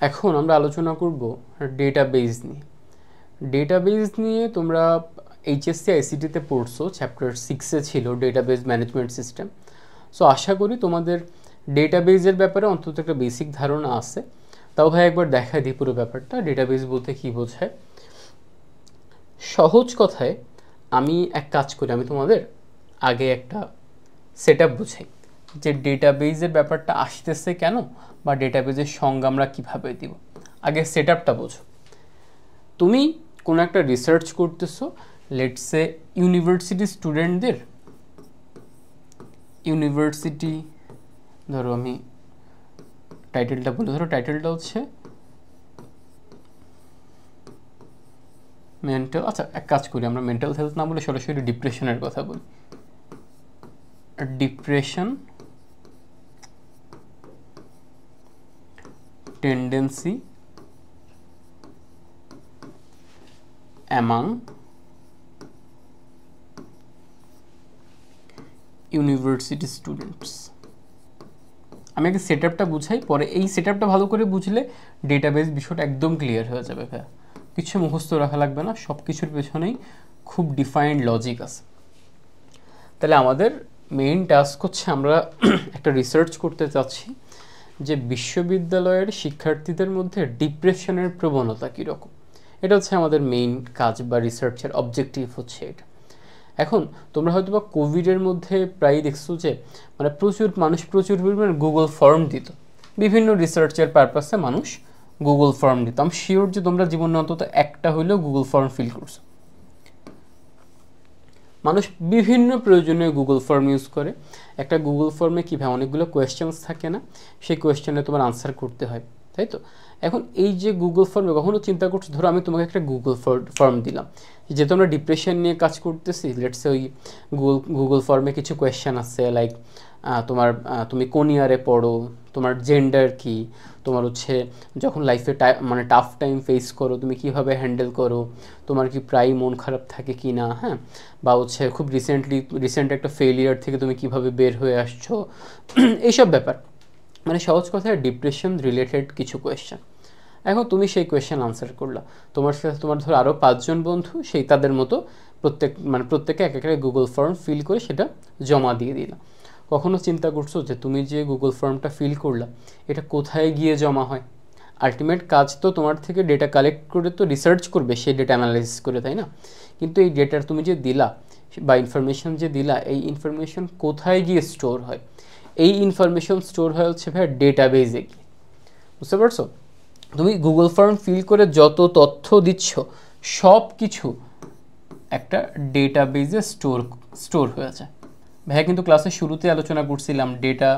এখন আমরা আলোচনা করব ডেটাবেজ নিয়ে। ডেটাবেজ নিয়ে তোমরা এইচএসসি আইসিটিতে পড়ছো, চ্যাপ্টার 6-এ ছিল ডেটাবেজ ম্যানেজমেন্ট সিস্টেম। সো আশা করি তোমাদের ডেটাবেজের ব্যাপারে অন্তত একটা বেসিক ধারণা আছে। তাও ভাই একবার দেখাই দিই পুরো ব্যাপারটা, ডেটাবেজ বলতে কী বোঝায়। সহজ কথায় আমি এক কাজ করি, আমি তোমাদের আগে একটা সেট আপ বুঝাই যে ডেটাবেজের ব্যাপারটা আসতেছে কেন, বা ডেটাবেজের সংজ্ঞা আমরা কীভাবে দিব। আগে সেট আপটা বোঝো। তুমি কোনো একটা রিসার্চ করতেছো, লেটস সে ইউনিভার্সিটি, ধরো আমি টাইটেলটা বলি, ধরো টাইটেলটা হচ্ছে মেন্টাল, আচ্ছা এক কাজ করি, আমরা মেন্টাল হেলথ না বলে সরাসরি ডিপ্রেশনের কথা বলি। Depression tendency among university students. আমি আগে সেট আপটা বুঝাই, পরে এই সেট আপটা ভালো করে বুঝলে ডেটাবেজ বিষয়টা একদম ক্লিয়ার হয়ে যাবে ভাইয়া। কিছু মুখস্থ রাখা লাগবে না, সব কিছুর পেছনেই খুব ডিফাইন্ড লজিক আছে। তাহলে আমাদের মেইন টাস্ক হচ্ছে আমরা একটা রিসার্চ করতে চাচ্ছি যে বিশ্ববিদ্যালয়ের শিক্ষার্থীদের মধ্যে ডিপ্রেশনের প্রবণতা কীরকম। এটা হচ্ছে আমাদের মেইন কাজ বা রিসার্চের অবজেক্টিভ হচ্ছে এটা। এখন তোমরা হয়তো বা কোভিডের মধ্যে প্রায় দেখছো যে মানে প্রচুর পরিমাণে গুগল ফর্ম দিত, বিভিন্ন রিসার্চের পারপাসে মানুষ গুগল ফর্ম দিত। আমি শিওর যে তোমরা জীবনে অন্তত একটা হইলেও গুগল ফর্ম ফিল করছো। মানুষ বিভিন্ন প্রয়োজনে গুগল ফর্ম ইউজ করে। একটা গুগল ফর্মে কীভাবে অনেকগুলো কোয়েশ্চেন্স থাকে না, সেই কোয়েশ্চেনে তোমার আনসার করতে হয়, তাই তো? এখন এই যে গুগল ফর্মে কখনো চিন্তা করছো, ধরো আমি তোমাকে একটা গুগল ফর্ম দিলাম, যেহেতু আমরা ডিপ্রেশন নিয়ে কাজ করতেছি, লেটসে ওই গুগল ফর্মে কিছু কোয়েশ্চেন আছে লাইক তুমি কোন ইয়ারে পড়ো, তোমার জেন্ডার কি, তোমার হচ্ছে যখন লাইফে মানে টাফ টাইম ফেস করো তুমি কীভাবে হ্যান্ডেল করো, তোমার কি প্রায় মন খারাপ থাকে কি না, হ্যাঁ, বা হচ্ছে খুব রিসেন্ট একটা ফেলিয়ার থেকে তুমি কিভাবে বের হয়ে আসছো, এইসব ব্যাপার। মানে সহজ কথায় ডিপ্রেশন রিলেটেড কিছু কোয়েশ্চেন। এখন তুমি সেই কোয়েশ্চেন আনসার করলা, তোমার সাথে তোমার ধরো আরও 5 জন বন্ধু, সেই তাদের মতো প্রত্যেকে এক একটা গুগল ফর্ম ফিল করে সেটা জমা দিয়ে দিলাম। কখনো চিন্তা করছো যে তুমি যে গুগল ফর্মটা ফিল করলা এটা কোথায় গিয়ে জমা হয়? আলটিমেট কাজ তো তোমার থেকে ডেটা কালেক্ট করে তো রিসার্চ করবে, সেই ডেটা অ্যানালাইসিস করে, তাই না? কিন্তু এই ডেটার তুমি যে দিলা বা ইনফরমেশন যে দিলা, এই ইনফরমেশন কোথায় গিয়ে স্টোর হয়? এই ইনফরমেশন স্টোর হয় হচ্ছে ভাই ডেটাবেজে গিয়ে। বুঝতে পারছো? তুমি গুগল ফর্ম ফিল করে যত তথ্য দিচ্ছ সব কিছু একটা ডেটাবেজে স্টোর হয়ে যায়। ভাইয়া কিন্তু ক্লাসের শুরুতে আলোচনা করছিলাম ডেটা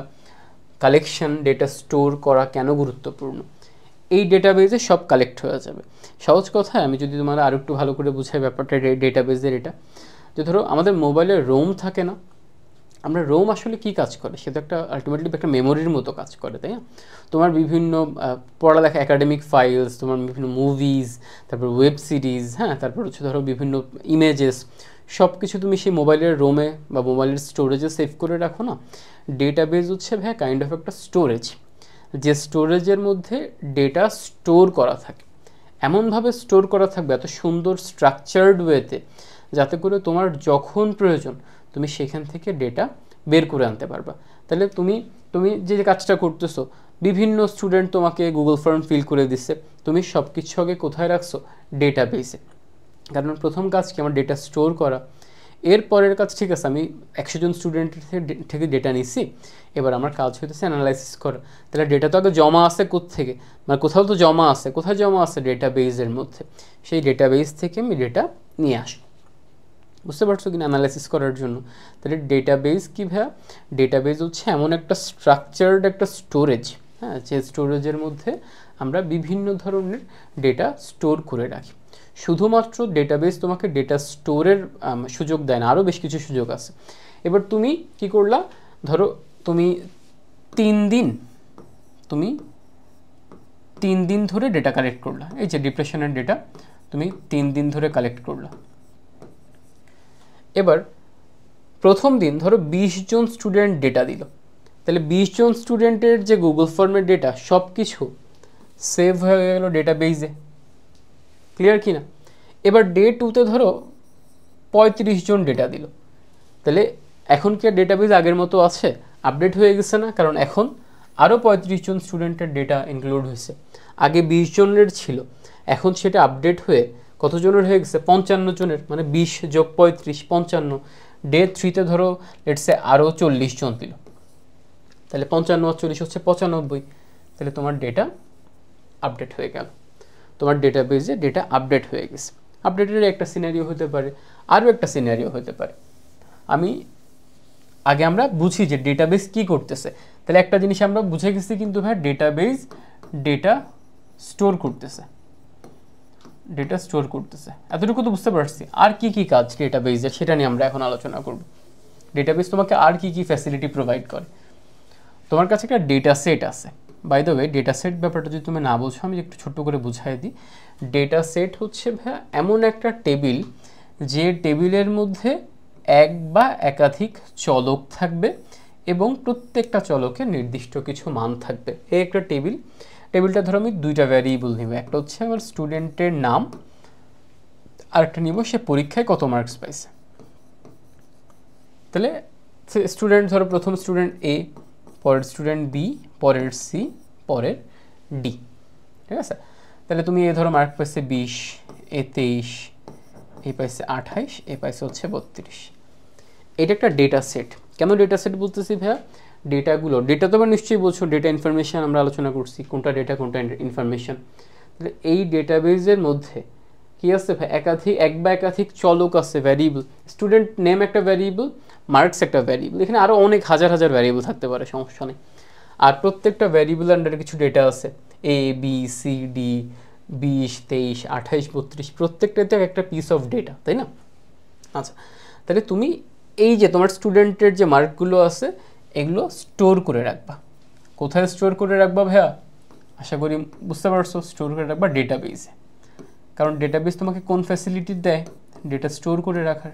কালেকশন, ডেটা স্টোর করা কেন গুরুত্বপূর্ণ। এই ডেটাবেজে সব কালেক্ট হয়ে যাবে। সহজ কথায় আমি যদি তোমার আরও একটু ভালো করে বুঝাই ব্যাপারটা ডেটাবেজের, এটা যে ধরো আমাদের মোবাইলে রোম থাকে না, আমরা রোম আসলে কি কাজ করে, সেটা একটা আলটিমেটলি একটা মেমোরির মতো কাজ করে, তাই না? তোমার বিভিন্ন পড়ালেখা একাডেমিক ফাইলস, তোমার বিভিন্ন মুভিজ, তারপর ওয়েব সিরিজ, হ্যাঁ, তারপর হচ্ছে ধরো বিভিন্ন ইমেজেস, সব কিছু তুমি সেই মোবাইলের রোমে বা মোবাইলের স্টোরেজে সেভ করে রাখো না। ডেটাবেজ হচ্ছে ভাই কাইন্ড অফ একটা স্টোরেজ, যে স্টোরেজের মধ্যে ডেটা স্টোর করা থাকে। এমনভাবে স্টোর করা থাকবে এত সুন্দর স্ট্রাকচার্ড ওয়েতে, যাতে করে তোমার যখন প্রয়োজন তুমি সেখান থেকে ডেটা বের করে আনতে পারবা। তাহলে তুমি যে কাজটা করতেছো, বিভিন্ন স্টুডেন্ট তোমাকে গুগল ফর্ম ফিল করে দিচ্ছে, তুমি সব কিছু আগে কোথায় রাখছো? ডেটাবেসে। কারণ প্রথম কাজ কি? আমার ডেটা স্টোর করা। এর পরের কাজ, ঠিক আছে আমি 100 জন স্টুডেন্টের থেকে ডেটা নিচ্ছি, এবার আমার কাজ হইতেছে অ্যানালাইসিস করা। তাহলে ডেটা তো আগে জমা আছে কোত্থেকে? মানে কোথাও তো জমা আছে, কোথায় জমা আছে? ডেটাবেজের মধ্যে। সেই ডেটাবেজ থেকে আমি ডেটা নিয়ে আসি। বুঝতে পারছো কিনা? অ্যানালাইসিস করার জন্য। তাহলে ডেটাবেজ কী ভাইয়া? ডেটাবেজ হচ্ছে এমন একটা স্ট্রাকচার্ড একটা স্টোরেজ, হ্যাঁ, যে স্টোরেজের মধ্যে আমরা বিভিন্ন ধরনের ডেটা স্টোর করে রাখি। শুধুমাত্র ডেটাবেজ তোমাকে ডেটা স্টোরের সুযোগ দেয় না, আরও বেশ কিছু সুযোগ আছে। এবার তুমি কি করলা? ধরো তুমি 3 দিন ধরে ডেটা কালেক্ট করলা, এই যে ডিপ্রেশনের ডেটা তুমি 3 দিন ধরে কালেক্ট করলা। এবার প্রথম দিন ধরো 20 জন স্টুডেন্ট ডেটা দিল, তাহলে 20 জন স্টুডেন্টের যে গুগল ফর্মের ডেটা সব কিছু সেভ হয়ে গেল ডেটাবেজে, ক্লিয়ার কি না? এবার ডে 2তে ধরো 35 জন ডেটা দিল, তাহলে এখন কি আর ডেটাবেজ আগের মতো আছে? আপডেট হয়ে গেছে না? কারণ এখন আরও 35 জন স্টুডেন্টের ডেটা ইনক্লুড হয়েছে। আগে 20 জনের ছিল, এখন সেটা আপডেট হয়ে কতজনের হয়ে গেছে? 55 জনের, মানে 20 যোগ 35 55। ডে 3তে ধরো লেটসে আরও 40 জন দিল, তাহলে 55 আর 40 হচ্ছে 95। তাহলে তোমার ডেটা আপডেট হয়ে গেল, তোমার ডেটাবেজে ডেটা আপডেট হয়ে গেছে। আপডেটের একটা সিনারিও হতে পারে, আরও একটা সিনারিও হতে পারে। আগে আমরা বুঝি যে ডেটাবেজ কি করতেছে, তাহলে একটা জিনিস আমরা বুঝে গেছি কিন্তু ভাই, ডেটাবেজ ডেটা স্টোর করতেছে, ডেটা স্টোর করতেছে, এতটুকু তো বুঝতে পারছি। আর কি কি কাজ ডেটাবেজের সেটা নিয়ে আমরা এখন আলোচনা করব। ডেটাবেজ তোমাকে আর কি কি ফ্যাসিলিটি প্রোভাইড করে? তোমার কাছে একটা ডেটা সেট আছে। By the way, data set ব্যাপারটা যদি তুমি না বোঝো, আমি একটু ছোট্ট করে বুঝাই দিই। ডেটা সেট হচ্ছে ভাইয়া এমন একটা টেবিল, যে টেবিলের মধ্যে এক বা একাধিক চলক থাকবে এবং প্রত্যেকটা চলকের নির্দিষ্ট কিছু মান থাকবে। এই একটা টেবিল, টেবিলটা ধরো আমি দুইটা ভ্যারিয়েবল নিব, একটা হচ্ছে আমার স্টুডেন্টের নাম, আর একটা নিব সে পরীক্ষায় কত মার্কস পাইছে। তাহলে স্টুডেন্ট ধরো প্রথম স্টুডেন্ট এ, পরের স্টুডেন্ট বি, পরের সি, পরের ডি, ঠিক আছে? তাহলে তুমি এ ধরো মার্ক পাইছে 20, এ 23, এ পাইছে 28, এ পাইছে হচ্ছে 32। এটা একটা ডেটা সেট। কেন ডেটা সেট বলতেছি ভাইয়া? ডেটাগুলো, ডেটা তো নিশ্চয়ই বলছো, ডেটা ইনফরমেশান আমরা আলোচনা করছি, কোনটা ডেটা কোনটা ইনফরমেশান। তাহলে এই ডেটাবেজের মধ্যে কি আছে ভাই? এক বা একাধিক চলক আছে, ভ্যারিয়েবল। স্টুডেন্ট নেম একটা ভ্যারিয়েবল, মার্কস একটা ভ্যারিয়েবল, এখানে আরও অনেক হাজার হাজার ভ্যারিয়েবল থাকতে পারে, সমস্যা নেই। আর প্রত্যেকটা ভ্যারিয়েবল আন্ডারে কিছু ডেটা আছে, এ বি সি ডি, 20 23 28 32, প্রত্যেকটাতে একটা পিস অফ ডেটা, তাই না? আচ্ছা, তাহলে তুমি এই যে তোমার স্টুডেন্টের যে মার্কগুলো আছে, এগুলো স্টোর করে রাখবা। কোথায় স্টোর করে রাখবা ভাইয়া? আশা করি বুঝতে পারছো, স্টোর করে রাখবা ডেটাবেজে। কারণ ডেটাবেজ তোমাকে কোন ফ্যাসিলিটি দেয়? ডেটা স্টোর করে রাখার।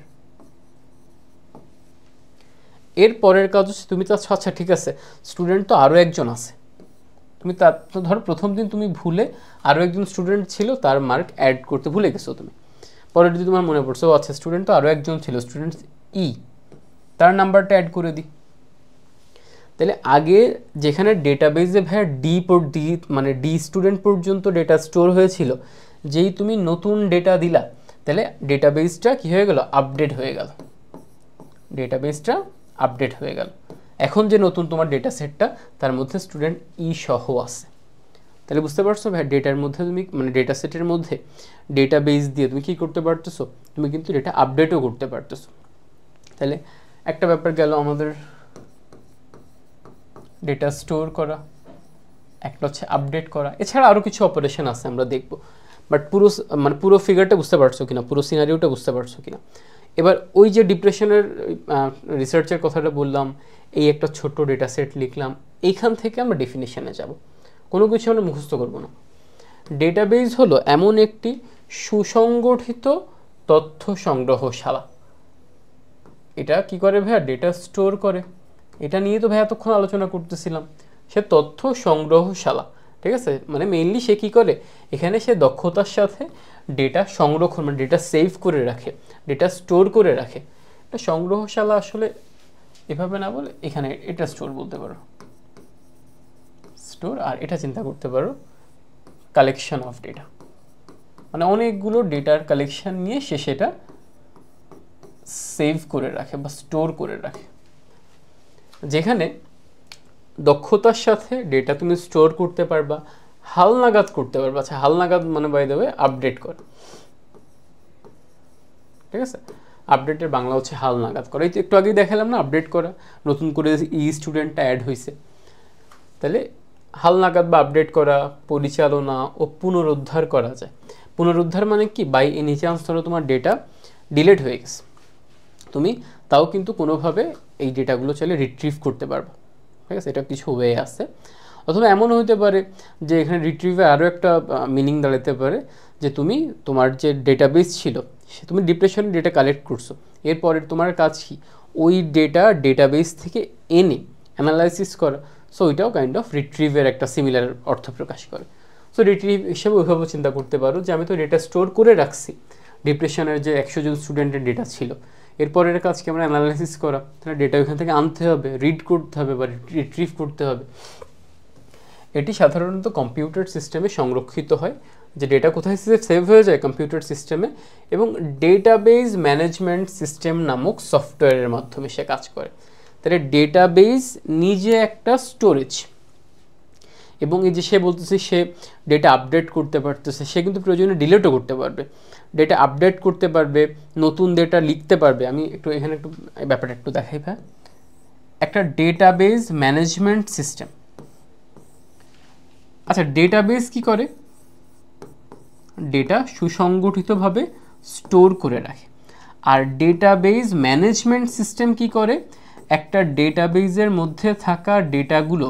এর পরের কাজ হচ্ছে, তুমি তো আচ্ছা ঠিক আছে, স্টুডেন্ট তো আরও একজন আছে, তুমি তার তো ধরো প্রথম দিন তুমি ভুলে আরও একজন স্টুডেন্ট ছিল, তার মার্ক অ্যাড করতে ভুলে গেছো তুমি। পরে যদি তোমার মনে পড়ছে, ও আচ্ছা স্টুডেন্ট তো আরও একজন ছিল, স্টুডেন্ট ই, তার নাম্বারটা অ্যাড করে দিই। তাহলে আগে যেখানে ডেটাবেজে ভাইয়া ডি মানে ডি স্টুডেন্ট পর্যন্ত ডেটা স্টোর হয়েছিল, যেই তুমি নতুন ডেটা দিলা, তাহলে ডেটাবেজটা কী হয়ে গেল? আপডেট হয়ে গেল। ডেটাবেজটা আপডেট হয়ে গেল। এখন যে নতুন তোমার ডেটা সেটটা, তার মধ্যে স্টুডেন্ট ই সহ আছে। তাহলে বুঝতে পারছো ভাই, ডেটার মধ্যে তুমি মানে ডেটা সেটের মধ্যে ডেটাবেজ দিয়ে তুমি কী করতে পারতেছো? তুমি কিন্তু ডেটা আপডেটও করতে পারতেছো। তাহলে একটা ব্যাপার গেল আমাদের ডেটা স্টোর করা, একটা হচ্ছে আপডেট করা। এছাড়া আরও কিছু অপারেশন আছে, আমরা দেখব। বাট পুরো ফিগারটা বুঝতে পারছো কিনা, পুরো সিনারিওটা বুঝতে পারছো কিনা? এবার ওই যে ডিপ্রেশনের রিসার্চের কথাটা বললাম, এই একটা ছোট্ট ডেটা সেট লিখলাম, এইখান থেকে আমরা ডেফিনেশনে যাব। কোনো কিছু আমরা মুখস্থ করব না। ডেটাবেজ হলো এমন একটি সুসংগঠিত তথ্য সংগ্রহশালা। এটা কি করে ভাইয়া? ডেটা স্টোর করে। এটা নিয়ে তো ভাইয়া এতক্ষণ আলোচনা করতেছিলাম। সে তথ্য সংগ্রহশালা, ঠিক আছে? মানে মেইনলি সে কী করে? এখানে সে দক্ষতার সাথে ডেটা সংরক্ষণ, মানে ডেটা সেভ করে রাখে, ডেটা স্টোর করে রাখে। এটা সংগ্রহশালা আসলে এভাবে না বলে এখানে এটা স্টোর বলতে পারো, স্টোর। আর এটা চিন্তা করতে পারো কালেকশন অফ ডেটা, মানে অনেকগুলো ডেটার কালেকশন নিয়ে সে সেটা সেভ করে রাখে বা স্টোর করে রাখে। যেখানে দক্ষতার সাথে ডেটা তুমি স্টোর করতে পারবা, হালনাগাদ করতে পারবা। আচ্ছা, হালনাগাদ মানে বাই দ্য ওয়ে আপডেট করে, ঠিক আছে? আপডেটের বাংলা হচ্ছে হালনাগাদ করা। এই তো একটু আগেই দেখালাম না, আপডেট করা, নতুন করে ই স্টুডেন্টটা অ্যাড হয়েছে। তাহলে হালনাগাদ বা আপডেট করা, পরিচালনা ও পুনরুদ্ধার করা যায়। পুনরুদ্ধার মানে কি? বাই এনি চান্স ধরো তোমার ডেটা ডিলিট হয়ে গেছে, তুমি তাও কিন্তু কোনোভাবে এই ডেটাগুলো চাইলে রিট্রিভ করতে পারবে, ঠিক আছে? এটা কিছু ওয়ে আছে। অথবা এমনও হতে পারে যে এখানে রিট্রিভে আরও একটা মিনিং দাঁড়াতে পারে, যে তুমি তোমার যে ডেটাবেস ছিল, সে তুমি ডিপ্রেশনে ডেটা কালেক্ট করছো, এরপরে তোমার কাজ কি? ওই ডেটাবেস থেকে এনে অ্যানালাইসিস করা। সো ওইটাও কাইন্ড অফ রিট্রিভের একটা সিমিলার অর্থ প্রকাশ করে। সো রিট্রিভ হিসেবে ওইভাবে চিন্তা করতে পারো যে আমি তো ডেটা স্টোর করে রাখছি, ডিপ্রেশনের যে 100 জন স্টুডেন্টের ডেটা ছিল, এরপরের কাজকে আমরা অ্যানালাইসিস করা, তাহলে ডেটা ওইখান থেকে আনতে হবে, রিড করতে হবে বা রিট্রিভ করতে হবে। এটি সাধারণত কম্পিউটার সিস্টেমে সংরক্ষিত হয়, যে ডেটা কোথায় সেভ হয়ে যায় কম্পিউটার সিস্টেমে, এবং ডেটাবেজ ম্যানেজমেন্ট সিস্টেম নামক সফটওয়্যারের মাধ্যমে সে কাজ করে। তাহলে ডেটাবেজ নিজে একটা স্টোরেজ, এবং এই যে সে বলতেছে সে ডেটা আপডেট করতে পারতেছে, সে কিন্তু প্রয়োজনে ডিলিটও করতে পারবে, ডেটা আপডেট করতে পারবে, নতুন ডেটা লিখতে পারবে। আমি একটু এখানে একটু ব্যাপারটা একটু দেখাই ভাই। একটা ডেটাবেজ ম্যানেজমেন্ট সিস্টেম, আচ্ছা ডেটাবেজ কি করে? ডেটা সুসংগঠিতভাবে স্টোর করে রাখে। আর ডেটাবেজ ম্যানেজমেন্ট সিস্টেম কি করে? একটা ডেটাবেজের মধ্যে থাকা ডেটাগুলো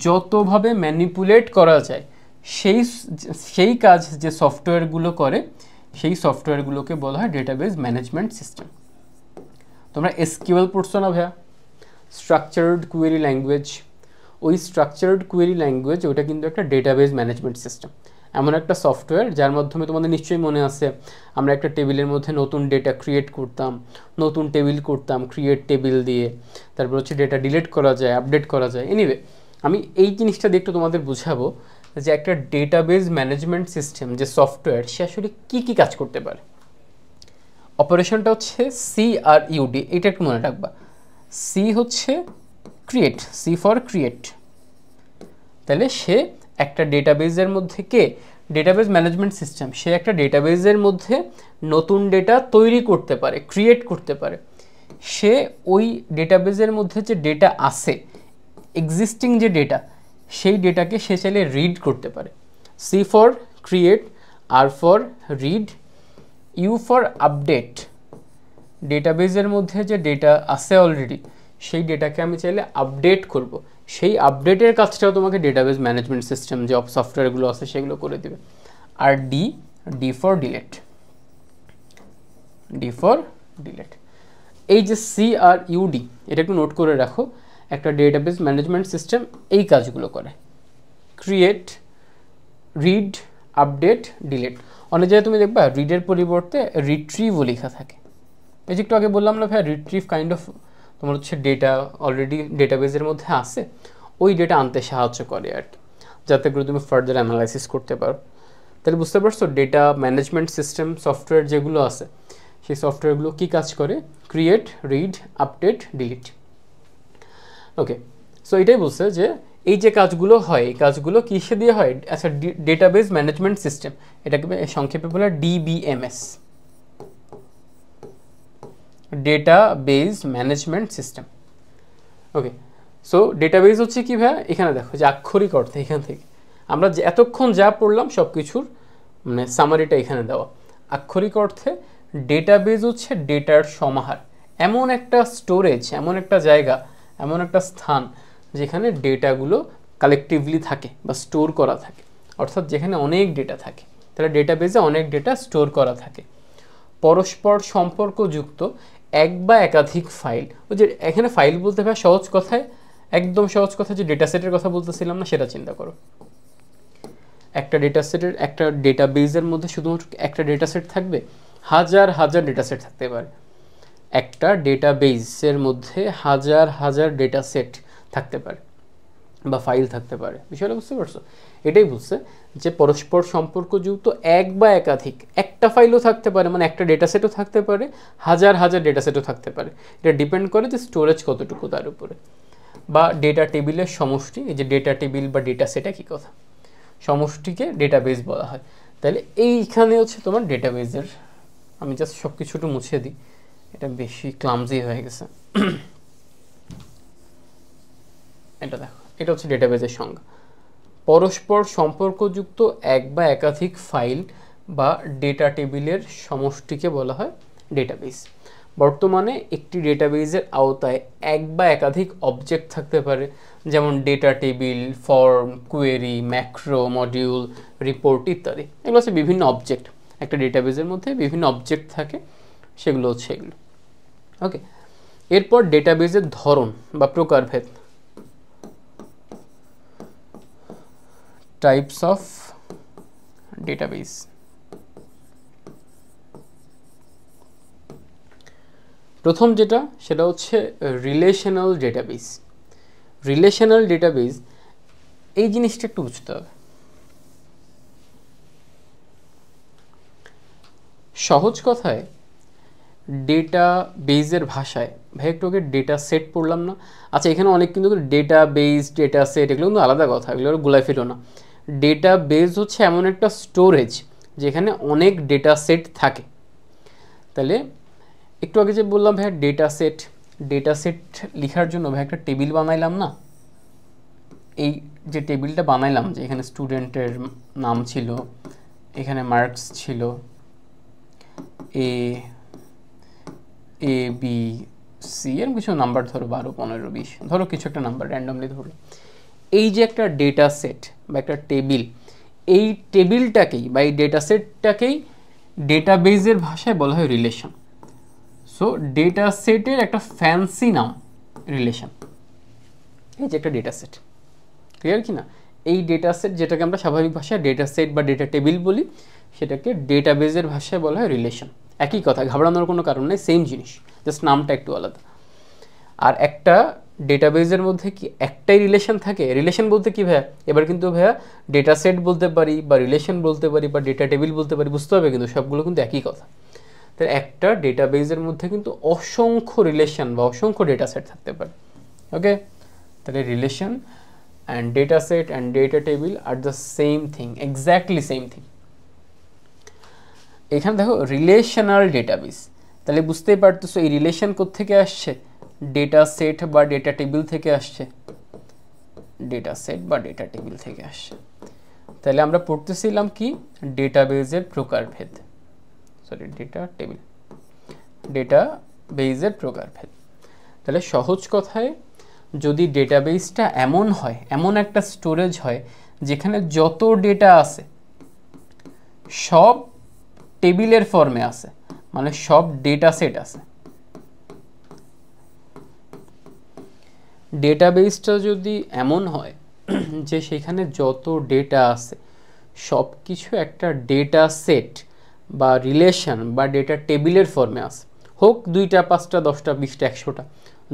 যতভাবে ম্যানিপুলেট করা যায় সেই কাজ যে সফটওয়্যারগুলো করে, সেই সফটওয়্যারগুলোকে বলা হয় ডেটাবেজ ম্যানেজমেন্ট সিস্টেম। তোমরা এসকিউএল পড়ছো না ভাইয়া, স্ট্রাকচার্ড কোয়েরি ল্যাঙ্গুয়েজ? ওই স্ট্রাকচার্ড কোয়েরি ল্যাঙ্গুয়েজ ওটা কিন্তু একটা ডেটাবেজ ম্যানেজমেন্ট সিস্টেম, এমন একটা সফটওয়্যার যার মাধ্যমে তোমাদের নিশ্চয়ই মনে আছে আমরা একটা টেবিলের মধ্যে নতুন ডেটা ক্রিয়েট করতাম, নতুন টেবিল করতাম ক্রিয়েট টেবিল দিয়ে, তারপর হচ্ছে ডেটা ডিলিট করা যায়, আপডেট করা যায়। এনিওয়ে আমি এই জিনিসটা দিয়ে একটু তোমাদের বুঝাবো যে একটা ডেটাবেজ ম্যানেজমেন্ট সিস্টেম যে সফটওয়্যার সে আসলে কী কী কাজ করতে পারে। অপারেশনটা হচ্ছে CRUD, এটা একটু মনে রাখবা। সি হচ্ছে ক্রিয়েট, সি ফর ক্রিয়েট। তাহলে সে একটা ডেটাবেজের মধ্যে ডেটাবেজ ম্যানেজমেন্ট সিস্টেম, সে একটা ডেটাবেজের মধ্যে নতুন ডেটা তৈরি করতে পারে, ক্রিয়েট করতে পারে। সে ওই ডেটাবেজের মধ্যে যে ডেটা আছে, এক্সিস্টিং যে ডেটা, সেই ডেটাকে সে চাইলে রিড করতে পারে। C for create, R for read, U for update. ডেটাবেজের মধ্যে যে ডেটা আছে অলরেডি, সেই ডেটাকে আমি চাইলে আপডেট করব, সেই আপডেটের কাজটাও তোমাকে ডেটাবেজ ম্যানেজমেন্ট সিস্টেম যে সফটওয়্যারগুলো আছে সেগুলো করে দেবে। আর D for delete, D for delete. এই যে CRUD, এটা একটু নোট করে রাখো। একটা ডেটাবেজ ম্যানেজমেন্ট সিস্টেম এই কাজগুলো করে, ক্রিয়েট, রিড, আপডেট, ডিলেট। অনেক জায়গায় তুমি দেখবা রিডের পরিবর্তে রিট্রিভও লেখা থাকে। এই যে একটু আগে বললাম না ভাই, রিট্রিভ কাইন্ড অফ তোমার হচ্ছে ডেটা অলরেডি ডেটাবেজের মধ্যে আছে, ওই ডেটা আনতে সাহায্য করে আর কি, যাতে করে তুমি ফার্দার অ্যানালাইসিস করতে পারো। তাহলে বুঝতে পারছো ডেটা ম্যানেজমেন্ট সিস্টেম সফটওয়্যার যেগুলো আছে, সেই সফটওয়্যারগুলো কী কাজ করে? Create, read, update, delete. Okay, so এটাই বলছে যে এই যে কাজগুলো হয়, এই কাজগুলো কিসে দিয়ে হয়? আচ্ছা, ডেটাবেজ ম্যানেজমেন্ট সিস্টেম, এটাকে সংক্ষেপে বলে DBMS, ডেটাবেজ ম্যানেজমেন্ট সিস্টেম। ওকে, সো ডেটাবেজ হচ্ছে কি ভাই? এখানে দেখো যে আক্ষরিক অর্থে এখান থেকে আমরা যে এতক্ষণ যা পড়লাম সব কিছুর মানে সামারিটা এখানে দেওয়া। আক্ষরিক অর্থে ডেটাবেজ হচ্ছে ডেটার সমাহার, এমন একটা স্টোরেজ, এমন একটা জায়গা, এমন একটা স্থান যেখানে ডেটাগুলো কালেকটিভলি থাকে বা স্টোর করা থাকে, অর্থাৎ যেখানে অনেক ডেটা থাকে। তাহলে ডেটাবেজে অনেক ডেটা স্টোর করা থাকে। পরস্পর সম্পর্কযুক্ত এক বা একাধিক ফাইল, ওই যে এখানে ফাইল বলতে হয় সহজ কথায়, একদম সহজ কথা যে ডেটা সেটের কথা বলতেছিলাম না, সেটা চিন্তা করো। একটা ডেটা সেটের, একটা ডেটাবেজের মধ্যে শুধুমাত্র একটা ডেটা সেট থাকবে? হাজার হাজার ডেটা সেট থাকতে পারে। একটা ডেটাবেজের মধ্যে হাজার হাজার ডেটা সেট থাকতে পারে বা ফাইল থাকতে পারে। বিষয়টা বুঝতে পারছো? এটাই বলছে যে পরস্পর সম্পর্কযুক্ত এক বা একাধিক, একটা ফাইলও থাকতে পারে, মানে একটা ডেটা সেটও থাকতে পারে, হাজার হাজার ডেটা সেটও থাকতে পারে। এটা ডিপেন্ড করে যে স্টোরেজ কতটুকু তার উপরে। বা ডেটা টেবিলের সমষ্টি, এই যে ডেটা টেবিল বা ডেটা সেট একই কথা, সমষ্টিকে ডেটাবেজ বলা হয়। তাহলে এইখানে হচ্ছে তোমার ডেটাবেজের, আমি জাস্ট সব কিছু একটু মুছে দিই, এটা বেশি ক্লামজি হয়ে গেছে। এটা দেখো, এটা হচ্ছে ডেটাবেজের সংজ্ঞা। পরস্পর সম্পর্কযুক্ত এক বা একাধিক ফাইল বা ডেটা টেবিলের সমষ্টিকে বলা হয় ডেটাবেজ। বর্তমানে একটি ডেটাবেজের আওতায় এক বা একাধিক অবজেক্ট থাকতে পারে, যেমন data table, form, query, macro, module, report ইত্যাদি। এগুলো হচ্ছে বিভিন্ন অবজেক্ট। একটা ডেটাবেজের মধ্যে বিভিন্ন অবজেক্ট থাকে, সেগুলো হচ্ছে এগুলো। ওকে, এরপর ডেটাবেজের ধরন বা প্রকারভেদ, টাইপস অফ ডেটাবেস। প্রথম যেটা সেটা হচ্ছে রিলেশনাল ডেটাবেস। রিলেশনাল ডেটাবেস এই জিনিসটা একটু বুঝতে হবে। সহজ কথায় ডেটাবেজের ভাষায়, ভাই একটু আগে ডেটা সেট পড়লাম না? আচ্ছা, এখানে অনেক কিন্তু ডেটাবেস, ডেটা সেট এগুলো কিন্তু আলাদা কথা, এগুলো গুলাই ফেলো না। ডেটাবেস হচ্ছে এমন একটা স্টোরেজ যেখানে অনেক ডেটা সেট থাকে। তাহলে একটু আগে যে বললাম ভাই ডেটা সেট লেখার জন্য ভাই একটা টেবিল বানাইলাম না? এই যে টেবিলটা বানাইলাম, যে এখানে স্টুডেন্টের নাম ছিল, এখানে মার্কস ছিল, এ বি সি এর কিছু নাম্বার ধরো 12 15 20 ধরো কিছু একটা নাম্বার র্যান্ডমলি ধরো। এই যে একটা ডেটা সেট বা একটা টেবিল, এই টেবিলটাকেই বা এই ডেটা সেটটাকেই ডেটাবেজের ভাষায় বলা হয় রিলেশন। সো ডেটা সেটের একটা ফ্যান্সি নাম রিলেশন। এই যে একটা ডেটা সেট, ক্লিয়ার কি না? এই ডেটা সেট যেটাকে আমরা স্বাভাবিক ভাষায় ডেটা সেট বা ডেটা টেবিল বলি, সেটাকে ডেটাবেজের ভাষায় বলা হয় রিলেশন। একই কথা, ঘাবড়ানোর কোনো কারণ নেই, সেম জিনিস, জাস্ট নামটা একটু আলাদা। আর একটা ডেটাবেজের মধ্যে কি একটাই রিলেশন থাকে? রিলেশন বলতে কি ভাইয়া, এবার কিন্তু ভাইয়া ডেটা সেট বলতে পারি বা রিলেশন বলতে পারি বা ডেটা টেবিল বলতে পারি, বুঝতে হবে কিন্তু সবগুলো কিন্তু একই কথা। তাই একটা ডেটাবেজের মধ্যে কিন্তু অসংখ্য রিলেশন বা অসংখ্য ডেটা সেট থাকতে পারে। ওকে, তাহলে relation and data set and data table are the same thing, exactly same thing. এখানে দেখো রিলেশনাল ডেটাবেস, তাহলে বুঝতেই পারতেছো এই রিলেশন কোত্থেকে আসছে? ডেটা সেট বা ডেটা টেবিল থেকে আসছে, ডেটা সেট বা ডেটা টেবিল থেকে আসছে। তাহলে আমরা পড়তেছিলাম কি? ডেটাবেজের প্রকারভেদ, সরি ডেটা টেবিল, ডেটাবেজের প্রকারভেদ। তাহলে সহজ কথায় যদি ডেটাবেসটা এমন হয়, এমন একটা স্টোরেজ হয় যেখানে যত ডেটা আছে সব টেবিলের ফর্মে আছে, মানে সব ডেটা সেট আছে। ডেটাবেসটা যদি এমন হয় যে সেখানে যত ডেটা আছে সব কিছু একটা ডেটা সেট বা রিলেশন বা ডেটা টেবিলের ফর্মে আছে, হোক 2টা 5টা 10টা 20টা 100টা,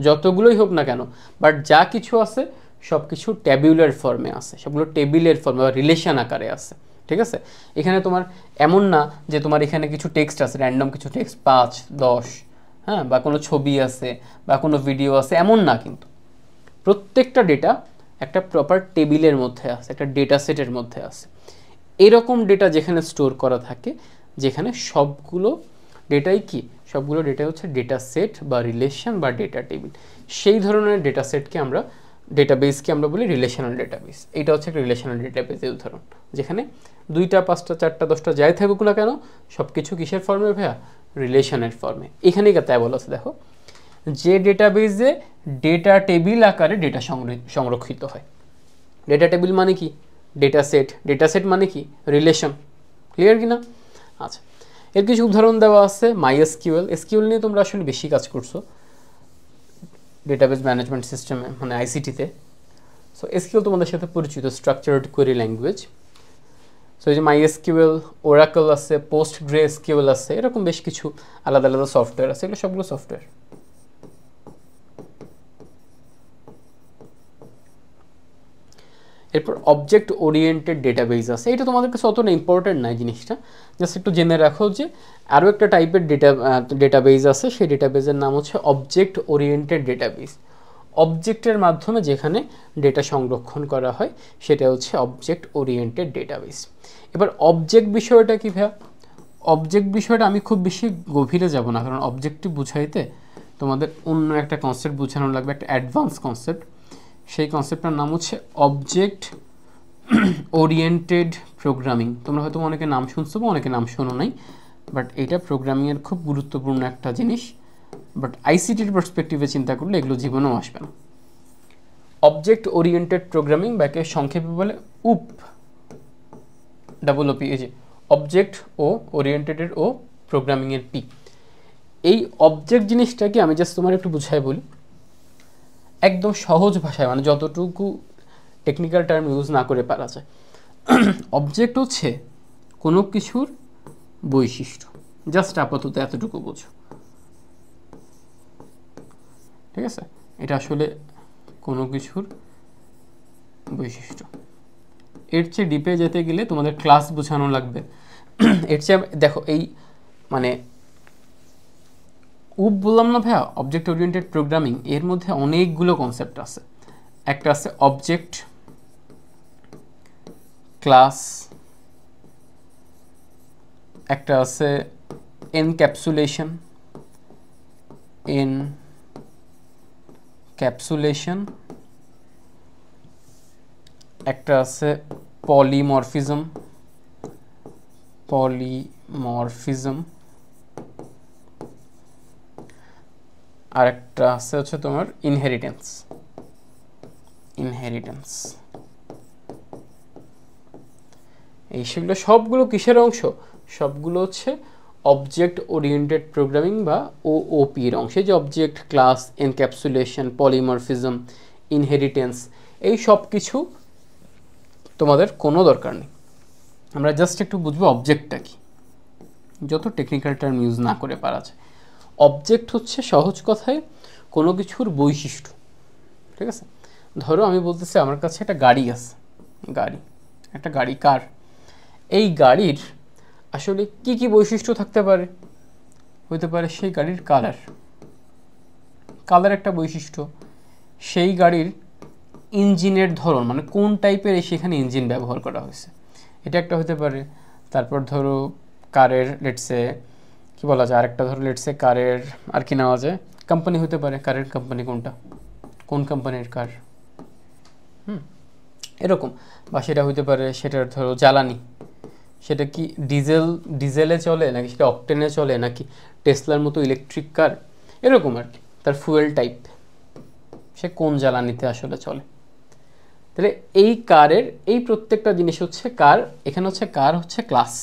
যতগুলোই হোক না কেন, বাট যা কিছু আছে সব কিছু ট্যাবুলার ফর্মে আছে, সবগুলো টেবিলের ফর্মে বা রিলেশন আকারে আছে। ঠিক আছে, এখানে তোমার এমন না যে তোমার এখানে কিছু টেক্সট আছে, র্যান্ডম কিছু টেক্সট 5 10, হ্যাঁ, বা কোনো ছবি আছে বা কোনো ভিডিও আছে, এমন না। কিন্তু প্রত্যেকটা ডেটা একটা প্রপার টেবিলের মধ্যে আছে, একটা ডেটা সেটের মধ্যে আছে। এরকম ডেটা যেখানে স্টোর করা থাকে, যেখানে সবগুলো ডেটাই কি, সবগুলো ডেটা হচ্ছে ডেটা সেট বা রিলেশন বা ডেটা টেবিল, সেই ধরনের ডেটা সেটকে আমরা, ডেটাবেসকে আমরা বলি রিলেশনাল ডেটাবেস। এটা হচ্ছে একটা রিলেশনাল ডেটাবেসের উদাহরণ, যেখানে 2টা 5টা 4টা 10টা যাই থাকুক না কেন সব কিছু কিসের ফর্মে ভাইয়া? রিলেশনের ফর্মে। এখানেই তাই বলা আছে, দেখো যে ডেটাবেসে ডেটা টেবিল আকারে ডেটা সংরক্ষিত হয়। ডেটা টেবিল মানে কি? ডেটা সেট, ডেটা সেট মানে কি? রিলেশন। ক্লিয়ার কি না? আচ্ছা, এর কিছু উদাহরণ দেওয়া আছে। MySQL, এসকিউএল নিয়ে তোমরা আসলে বেশি কাজ করছো ডেটাবেস ম্যানেজমেন্ট সিস্টেমে, মানে আইসিটিতে। সো এসকিউএল তোমাদের সাথে পরিচিত, স্ট্রাকচার্ড কোয়েরি ল্যাঙ্গুয়েজ। সো এই যে MySQL, ওরাকল আছে, PostgreSQL আছে, এরকম বেশ কিছু আলাদা আলাদা সফটওয়্যার আছে, এগুলো সবগুলো সফটওয়্যার। এরপর অবজেক্ট ওরিয়েন্টেড ডেটাবেস আছে, এটা তোমাদের কাছে অতটা ইম্পর্টেন্ট নয় জিনিসটা, জাস্ট একটু জেনে রাখো যে আরও একটা টাইপের ডেটাবেস আছে, সেই ডেটাবেসের নাম হচ্ছে অবজেক্ট ওরিয়েন্টেড ডেটাবেস। অবজেক্টের মাধ্যমে যেখানে ডেটা সংরক্ষণ করা হয় সেটা হচ্ছে অবজেক্ট ওরিয়েন্টেড ডেটাবেস। এবার অবজেক্ট বিষয়টা কী ভাইয়া? অবজেক্ট বিষয়টা আমি খুব বেশি গভীরে যাব না, কারণ অবজেক্টিভ বুঝাইতে তোমাদের অন্য একটা কনসেপ্ট বোঝানো লাগবে, একটা অ্যাডভান্স কনসেপ্ট। সেই কনসেপ্টটার নাম হচ্ছে অবজেক্ট ওরিয়েন্টেড প্রোগ্রামিং। তোমরা হয়তো অনেকে নাম শুনছো বা অনেকে নাম শোনো নাই, বাট এটা প্রোগ্রামিংয়ের খুব গুরুত্বপূর্ণ একটা জিনিস। বাট আইসিটির পার্সপেক্টিভে চিন্তা করলে এগুলো জীবনেও আসবে না। অবজেক্ট ওরিয়েন্টেড প্রোগ্রামিং ব্যাকে সংক্ষেপে বলে উপ, OP, এই যে অবজেক্ট ও ওরিয়েন্টেডের ও প্রোগ্রামিংয়ের পি। এই অবজেক্ট জিনিসটাকে আমি জাস্ট তোমার একটু বুঝাই বলি একদম সহজ ভাষায়, মানে যতটুকু টেকনিক্যাল টার্ম ইউজ না করে পারা যায়। অবজেক্ট হচ্ছে কোনো কিছুর বৈশিষ্ট্য। জাস্ট আপাতত এতটুকু বোঝো, ঠিক আছে? এটা আসলে কোনো কিছুর বৈশিষ্ট্য। এর চেয়ে ডিপে যেতে গেলে তোমাদের ক্লাস বোঝানো লাগবে। এর চেয়ে দেখো, এই মানে বললাম না ভাইয়া, অবজেক্ট ওরিয়েন্টেড প্রোগ্রামিং, এর মধ্যে অনেকগুলো কনসেপ্ট আছে। একটা আছে অবজেক্ট, ক্লাস, একটা আছে এনক্যাপসুলেশন, একটা আছে পলিমরফিজম, আর একটা আছে হচ্ছে তোমার ইনহেরিটেন্স। এই সেগুলো সবগুলো কিসের অংশ? সবগুলো হচ্ছে অবজেক্ট ওরিয়েন্টেড প্রোগ্রামিং বা ওওপির অংশে, যে object, class, encapsulation, polymorphism, inheritance, এই সব কিছু তোমাদের কোনো দরকার নেই। আমরা জাস্ট একটু বুঝবো অবজেক্টটা কি, যত টেকনিক্যাল টার্ম ইউজ না করে পারা যায়। অবজেক্ট হচ্ছে সহজ কথায় কোনো কিছুর বৈশিষ্ট্য, ঠিক আছে? ধরো আমি বলতেছি আমার কাছে একটা গাড়ি আছে, একটা গাড়ি, কার। এই গাড়ির আসলে কি কি বৈশিষ্ট্য থাকতে পারে? হতে পারে সেই গাড়ির কালার একটা বৈশিষ্ট্য, সেই গাড়ির ইঞ্জিনের ধরন, মানে কোন টাইপের সেখানে ইঞ্জিন ব্যবহার করা হয়েছে, এটা একটা হতে পারে। তারপর ধরো কারের লেটসে কি বলা যায়, আরেকটা ধরো লেটসে কারের আর কি নেওয়া যায়, কোম্পানি হতে পারে, কারের কোম্পানি কোনটা, কোন কোম্পানির কার, এরকম। বা সেটা হতে পারে সেটার ধরো জ্বালানি, সেটা কি ডিজেলে চলে নাকি সেটা অকটেনে চলে নাকি টেসলার মতো ইলেকট্রিক কার, এরকম আর কি। তার ফুয়েল টাইপ, সে কোন জ্বালানিতে আসলে চলে। তাহলে এই কারের এই প্রত্যেকটা জিনিস হচ্ছে কার। এখানে হচ্ছে কার হচ্ছে ক্লাস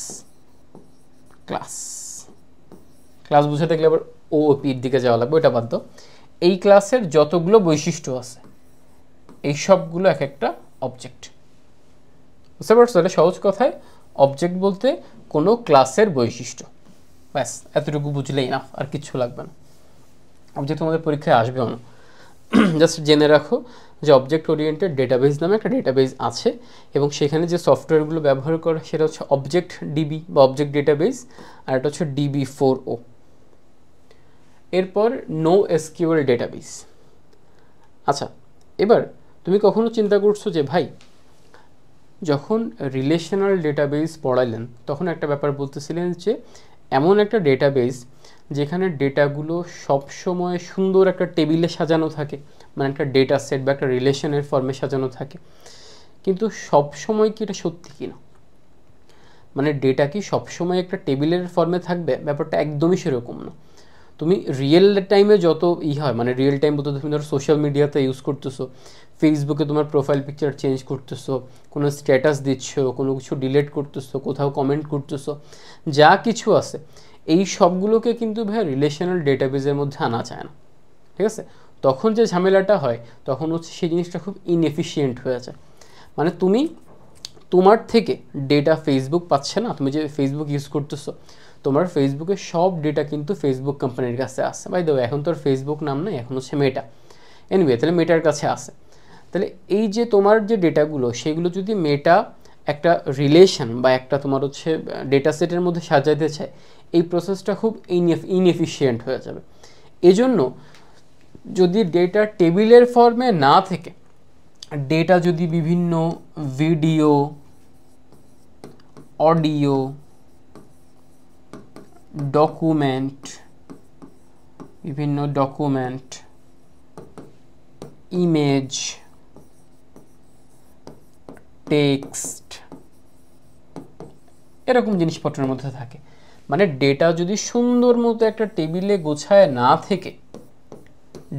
বুঝে দেখলে আবার ওপির দিকে যাওয়া লাগবে, ওইটা বাদ দাও। এই ক্লাসের যতগুলো বৈশিষ্ট্য আছে এই সবগুলো এক একটা অবজেক্ট, বুঝতে পারছো? তাহলে সহজ কথায় অবজেক্ট বলতে কোনো ক্লাসের বৈশিষ্ট্য, ব্যাস এতটুকু বুঝলেই না, আর কিচ্ছু লাগবে না। অবজেক্ট তোমাদের পরীক্ষায় আসবেও না, জাস্ট জেনে রাখো যে অবজেক্ট ওরিয়েন্টেড ডেটাবেস নামে একটা ডেটাবেস আছে, এবং সেখানে যে সফটওয়্যারগুলো ব্যবহার করে সেটা হচ্ছে অবজেক্ট ডিবি বা অবজেক্ট ডেটাবেস, আর এটা হচ্ছে DB4O। এরপর নো এসকিউএল ডেটাবেস। আচ্ছা, এবার তুমি কখনো চিন্তা করছো যে ভাই যখন রিলেশনাল ডেটাবেস পড়াইলেন তখন একটা ব্যাপার বলতেছিলেন যে এমন একটা ডেটাবেস যেখানে ডেটাগুলো সবসময় সুন্দর একটা টেবিলে সাজানো থাকে, মানে একটা ডেটা সেট বা একটা রিলেশনের ফর্মে সাজানো থাকে, কিন্তু সবসময় কি এটা সত্যি কিনা, মানে ডেটা কি সবসময় একটা টেবিলের ফর্মে থাকবে? ব্যাপারটা একদমই সেরকম না। তুমি রিয়েল টাইমে যত হয়, মানে রিয়েল টাইম বলতে তুমি ধরো সোশ্যাল মিডিয়াতে ইউজ করতেছো, ফেসবুকে তোমার প্রোফাইল পিকচার চেঞ্জ করতেছো, কোনো স্ট্যাটাস দিচ্ছ, কোনো কিছু ডিলিট করতেছো, কোথাও কমেন্ট করতেছো, যা কিছু আছে এই সবগুলোকে কিন্তু ভাই রিলেশনাল ডেটাবেসের মধ্যে আনা যায় না, ঠিক আছে? তখন যে ঝামেলাটা হয় তখন হচ্ছে সেই জিনিসটা খুব ইনএফিশিয়েন্ট হয়ে যায়। মানে তুমি তোমার থেকে ডেটা ফেসবুক পাচ্ছে না, তুমি যে ফেসবুক ইউজ করতেছো তোমার ফেসবুকের সব ডেটা কিন্তু ফেসবুক কোম্পানির কাছে আসে। বাই দ্য ওয়ে এখন তোর ফেসবুক নাম নাই, এখন হচ্ছে মেটা। এনিওয়ে, তাহলে মেটার কাছে আসে। তাহলে এই যে তোমার যে ডেটাগুলো সেগুলো যদি মেটা একটা রিলেশন বা একটা তোমার হচ্ছে ডেটা সেটের মধ্যে সাজাইতে চায়, এই প্রসেসটা খুব ইনএফিশিয়েন্ট হয়ে যাবে। এজন্য যদি ডেটা টেবিলের ফর্মে না থেকে ডেটা যদি বিভিন্ন video, audio, document, image, text, এরকম জিনিসপত্রের মধ্যে থাকে, মানে ডেটা যদি সুন্দর মতো একটা টেবিলে গোছায় না থেকে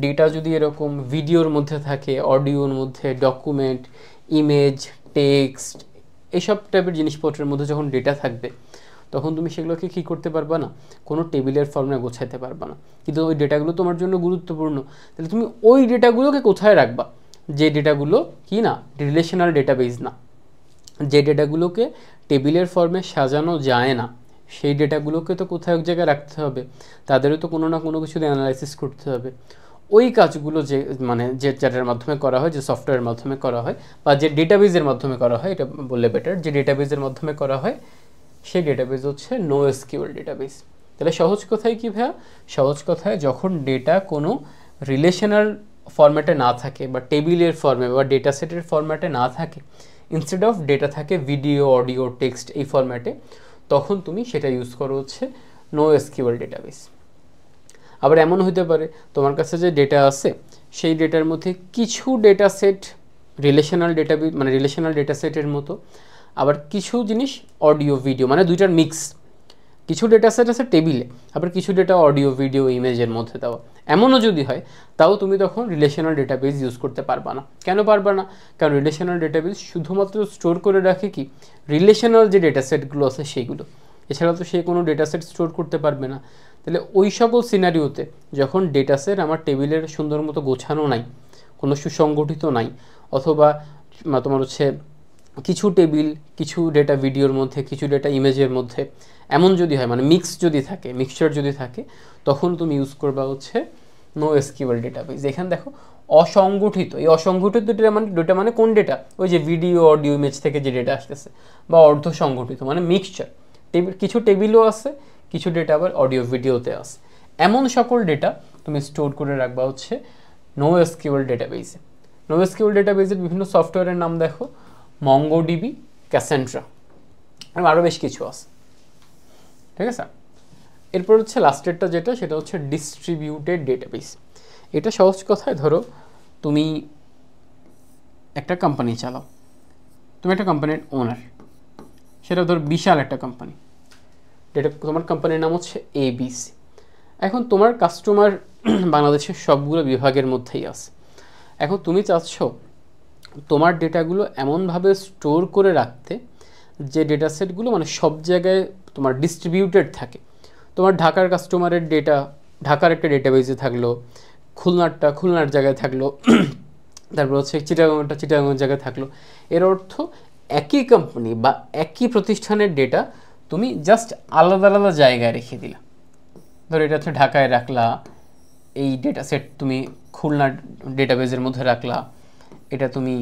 ডেটা যদি এরকম ভিডিওর মধ্যে থাকে, অডিওর মধ্যে, ডকুমেন্ট, ইমেজ, টেক্সট, এইসব টাইপের জিনিসপত্রের মধ্যে যখন ডেটা থাকবে তখন তুমি সেগুলোকে কী করতে পারবা না, কোনো টেবিলের ফর্মে গোছাইতে পারবা না। কিন্তু ওই ডেটাগুলো তোমার জন্য গুরুত্বপূর্ণ, তাহলে তুমি ওই ডেটাগুলোকে কোথায় রাখবা যে ডেটাগুলো কি না রিলেশনাল ডেটাবেস না। যে ডেটাগুলোকে টেবিলের ফর্মে সাজানো যায় না, সেই ডেটাগুলোকে তো কোথাও এক জায়গায় রাখতে হবে, তাদেরও তো কোনো না কোনো কিছু অ্যানালাইসিস করতে হবে। ওই কাজগুলো যে মানে যেটার মাধ্যমে করা হয়, যে সফটওয়্যারের মাধ্যমে করা হয়, বা যে ডেটাবেজের মাধ্যমে করা হয়, এটা বললে বেটার, যে ডেটাবেজের মাধ্যমে করা হয়, সেই ডেটাবেজ হচ্ছে NoSQL ডেটাবেজ। তাহলে সহজ কথায় কি ভাইয়া? সহজ কথায় যখন ডেটা কোনো রিলেশনাল ফরম্যাটে না থাকে, বা টেবিলের ফর্মে বা ডেটা সেটের ফরম্যাটে না থাকে, ইনস্টেড অফ ডেটা থাকে ভিডিও, অডিও, টেক্সট এই ফরম্যাটে, তখন তুমি সেটা ইউজ করো হচ্ছে NoSQL ডেটাবেজ। আবার এমন হতে পারে তোমার কাছে যে ডেটা আছে, সেই ডেটার মধ্যে কিছু ডেটা সেট রিলেশনাল ডেটাবেজ মানে রিলেশনাল ডেটা সেটের মতো, আবার কিছু জিনিস অডিও, ভিডিও, মানে দুইটার মিক্স। কিছু ডেটা সেট আছে টেবিলে, আবার কিছু ডেটা অডিও, ভিডিও, ইমেজের মধ্যে দেওয়া। এমনও যদি হয়, তাও তুমি তখন রিলেশনাল ডেটাবেজ ইউজ করতে পারবা না। কেন পারবা না? কারণ রিলেশনাল ডেটাবেজ শুধুমাত্র স্টোর করে রাখে কি রিলেশনাল যে ডেটা সেটগুলো আছে সেইগুলো, এছাড়া তো সে কোনো ডেটা সেট স্টোর করতে পারবে না। তাহলে ওই সকল সিনারিওতে যখন ডেটা সেট আমার টেবিলের সুন্দর মতো গোছানো নাই, কোনো সুসংগঠিত নাই, অথবা তোমার হচ্ছে কিছু টেবিল, কিছু ডেটা ভিডিওর মধ্যে, কিছু ডেটা ইমেজের মধ্যে, এমন যদি হয়, মানে মিক্সচার যদি থাকে, তখন তুমি ইউজ করবা হচ্ছে NoSQL ডেটাবেজ। এখানে দেখো অসংগঠিত, এই অসংগঠিত ডেটা মানে কোন ডেটা? ওই যে ভিডিও, অডিও, ইমেজ থেকে যে ডেটা আসতেছে, বা অর্ধ সংগঠিত মানে মিক্সচার, কিছু টেবিলও আছে, কিছু ডেটা আবার অডিও, ভিডিওতে আছে। এমন সকল ডেটা তুমি স্টোর করে রাখবা হচ্ছে NoSQL ডেটাবেজে। NoSQL ডেটাবেজের বিভিন্ন সফটওয়্যারের নাম দেখো, MongoDB, Cassandra, এবং আরও বেশ কিছু আছে। ঠিক আছে? এরপর হচ্ছে লাস্টেরটা যেটা, সেটা হচ্ছে ডিস্ট্রিবিউটেড ডেটাবেস। এটা সহজ কথায় ধরো তুমি একটা কোম্পানি চালাও, তুমি একটা কোম্পানির ওনার, সেটা ধরো বিশাল একটা কোম্পানি, যেটা তোমার কোম্পানির নাম হচ্ছে ABC। এখন তোমার কাস্টমার বাংলাদেশের সবগুলো বিভাগের মধ্যেই আছে। এখন তুমি চাচ্ছ তোমার ডেটাগুলো এমনভাবে স্টোর করে রাখতে যে ডেটা সেটগুলো মানে সব জায়গায় তোমার ডিস্ট্রিবিউটেড থাকে। তোমার ঢাকার কাস্টমারের ডেটা ঢাকার একটা ডেটাবেজে থাকলো, খুলনার জায়গায় থাকলো, তারপর হচ্ছে চিটাগাংয়ের জায়গায় থাকলো। এর অর্থ একই কোম্পানি বা একই প্রতিষ্ঠানের ডেটা তুমি জাস্ট আলাদা আলাদা জায়গায় রেখে দিলা। ধরো এটা হচ্ছে ঢাকায় রাখলা, এই ডেটা সেট তুমি খুলনার ডেটাবেজের মধ্যে রাখলা, এটা তুমি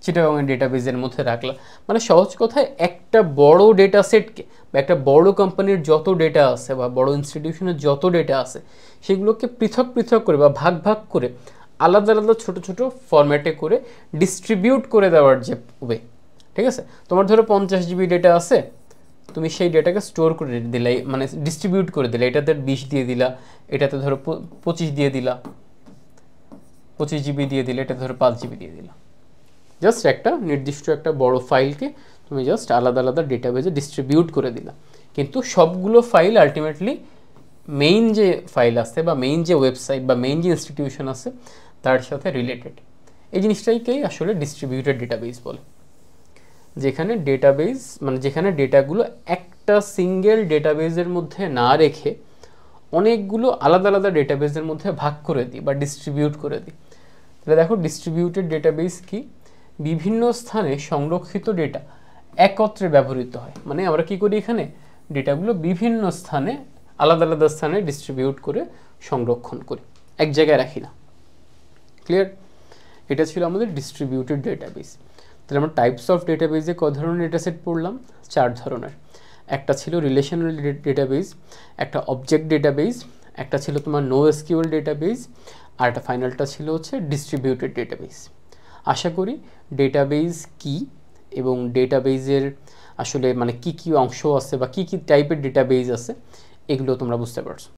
চিটাগাংয়ের ডেটাবেজের মধ্যে রাখলা। মানে সহজ কথায় একটা বড় ডেটা সেটকে বা একটা বড় কোম্পানির যত ডেটা আছে বা বড় ইনস্টিটিউশনের যত ডেটা আছে, সেগুলোকে পৃথক পৃথক করে বা ভাগ ভাগ করে আলাদা আলাদা ছোট ছোট ফরম্যাটে করে ডিস্ট্রিবিউট করে দেওয়ার যে ওয়ে। ঠিক আছে? তোমার ধরো 50 GB ডেটা আছে, তুমি সেই ডেটাকে স্টোর করে দিলে, মানে ডিস্ট্রিবিউট করে দিলে, এটাতে 20 দিয়ে দিলা, এটাতে ধরো 25 দিয়ে দিলা, 25 GB দিয়ে দিলে, এটা ধরো 5 GB দিয়ে দিলা। জাস্ট একটা নির্দিষ্ট একটা বড় ফাইলকে তুমি জাস্ট আলাদা আলাদা ডেটাবেজে ডিস্ট্রিবিউট করে দিলা। কিন্তু সবগুলো ফাইল আলটিমেটলি মেইন যে ফাইল আছে বা মেইন যে ওয়েবসাইট বা মেইন যে ইনস্টিটিউশন আছে তার সাথে রিলেটেড। এই জিনিসটাকেই আসলে ডিস্ট্রিবিউটেড ডেটাবেজ বলে, যেখানে ডেটাবেজ মানে যেখানে ডেটাগুলো একটা সিঙ্গেল ডেটাবেজের মধ্যে না রেখে অনেকগুলো আলাদা আলাদা ডেটাবেজের মধ্যে ভাগ করে দিই বা ডিস্ট্রিবিউট করে দিই। তাহলে দেখো ডিস্ট্রিবিউটেড ডেটাবেজ কি? বিভিন্ন স্থানে সংরক্ষিত ডেটা একত্রে ব্যবহৃত হয়। মানে আমরা কি করি, এখানে ডেটাগুলো বিভিন্ন স্থানে আলাদা আলাদা স্থানে ডিস্ট্রিবিউট করে সংরক্ষণ করি, এক জায়গায় রাখি না। ক্লিয়ার? এটা ছিল আমাদের ডিস্ট্রিবিউটেড ডেটাবেজ। তাহলে আমরা টাইপস অফ ডেটাবেজে ক ধরনের ডেটা সেট পড়লাম? 4 ধরনের। একটা ছিল রিলেশনাল ডেটাবেজ, একটা অবজেক্ট ডেটাবেজ, একটা ছিল তোমার NoSQL ডেটাবেজ, আর একটা ফাইনালটা ছিল হচ্ছে ডিস্ট্রিবিউটেড ডেটাবেজ। আশা করি ডেটাবেজ কি এবং ডেটাবেজের আসলে মানে কি কি অংশ আছে বা কি কি টাইপের ডেটাবেজ আছে এগুলো তোমরা বুঝতে পারছো।